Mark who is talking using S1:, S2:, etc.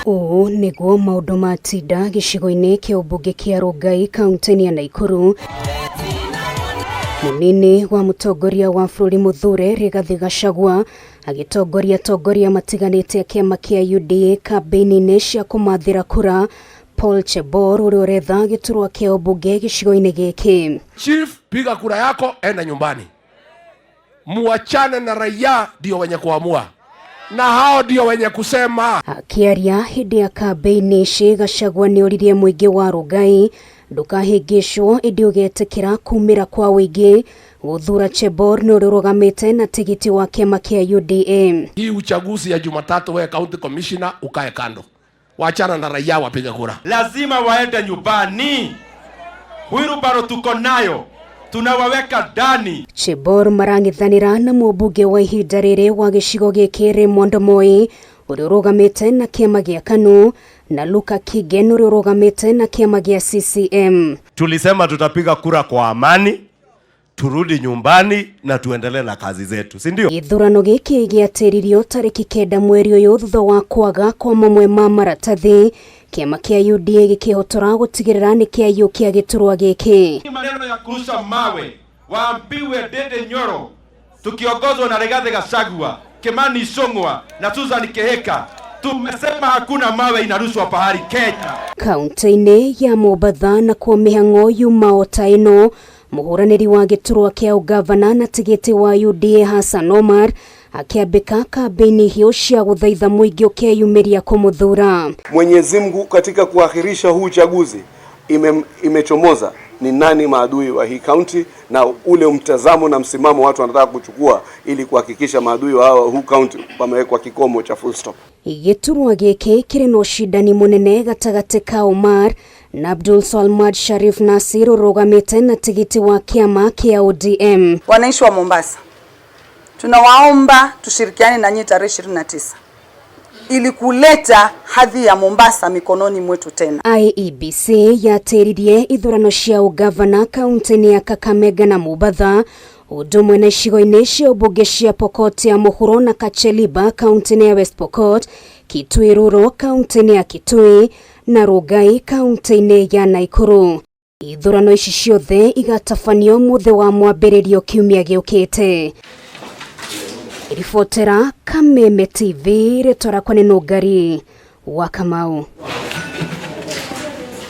S1: Ũũ nĩguo maũndũ matinda gicigo-ini kia umbunge kia Rongai kaunti-ini ya Nakuru. Munini wa mutongoria wa bũrũri Muthure Rigathi Gachagua agitongoria matiganĩte a kĩama kĩa UDA kambi-ini cia kumathĩra kura Paul Chebor ũrĩa ũretha gĩturwa kĩa umbunge gicigo-ini gĩkĩ.
S2: Chief, piga kura yako, enda nyumbani. Muachane na raia, ndio wenye kuamua. Na hao ndio wenye kusema.
S1: Akiaria hĩndĩ ya kambi-ini ici, Gachagua nĩoririe mũingĩ wa Rongai ndũkahĩngĩcwo ĩndĩ ũgetĩkĩra kumĩra kwa wĩingĩ gũthura Chebor nĩ ũrĩa ũrũgamĩte na tigiti wa kĩama kĩa UDA.
S2: Hii uchaguzi ya Jumatatu wewe county commissioner ukae kando. Waachana na raia wapige kura.
S3: Lazima waende nyumbani. Wheelbarrow tuko nayo. Tunawaweka ndani.
S1: Chebor marang'ithanĩra na mũmbunge wa ihinda rĩrĩ wa gĩcigo gĩkĩ Raymond Moi ũrĩa ũrũgamĩte na kĩama gĩa KANU na Luka Kigen ũrĩa ũrũgamĩte na kĩama gĩa CCM.
S3: Tulisema tutapiga kura kwa amani, turudi nyumbani na tuendelee na kazi zetu, si ndio?
S1: Ithurano gĩkĩ gĩatĩririo tarĩki 9 mweri ũyũ thutha wa kwaga kwa mamwe ma maratathi, kĩama kĩa UDA gĩkĩhotora gũtigĩrĩra nĩ kĩaiyũkia gĩturwa gĩkĩ.
S3: Maneno ya kurusha mawe waambiwe Dede Nyoro tukiongozwa na Rigathi Gachagua, Kimani Ichung'wah na Susan Kihika. Tumesema hakuna mawe inarushwa pahali Kenya.
S1: Kaunti-ini ya Mombatha na kwa mĩhang'o yumao ta ĩno, mũhũranĩri wa gĩturwa kĩa ũgavana na tigiti wa UDA Hassan Omar akiambĩka kambi-ini hiyo cia gũthaitha mũingĩ ũkeyumĩria kũmũthura.
S4: Mwenyezi Mungu katika kuahirisha huu uchaguzi imechomoza ni nani maadui wa hii county na ule mtazamo na msimamo watu wanataka kuchukua ili kuhakikisha maadui wa huu county wamewekwa kikomo cha full stop.
S1: Gĩturwa gĩkĩ kĩrĩ na ũcindani mũnene gatagatĩ ka Omar na Abdul Salmad Sharif Nasir ũrũgamĩte na tigiti wa kĩama kĩa ODM.
S5: Wananchi wa Mombasa, tunawaomba tushirikiane na nyinyi tarehe 29 ili kuleta hadhi ya Mombasa mikononi mwetu tena.
S1: IEBC yatĩririe ithurano cia ugavana kaunti-ini ya Kakamega na Mombatha, ũndũ ũmwe na icigo-ini cia umbunge cia Pokot ya mũhuro na Kacheliba kaunti-ini ya West Pokot, Kitui Rural kaunti-ini ya Kitui na Rongai kaunti-ini ya Nakuru. Ithurano ici ciothe igatabanio muthi wa mwambiririo kiumia giukite. Ribotera Kameme TV, rĩtwa rakwa nĩ Ngari wa Kamau.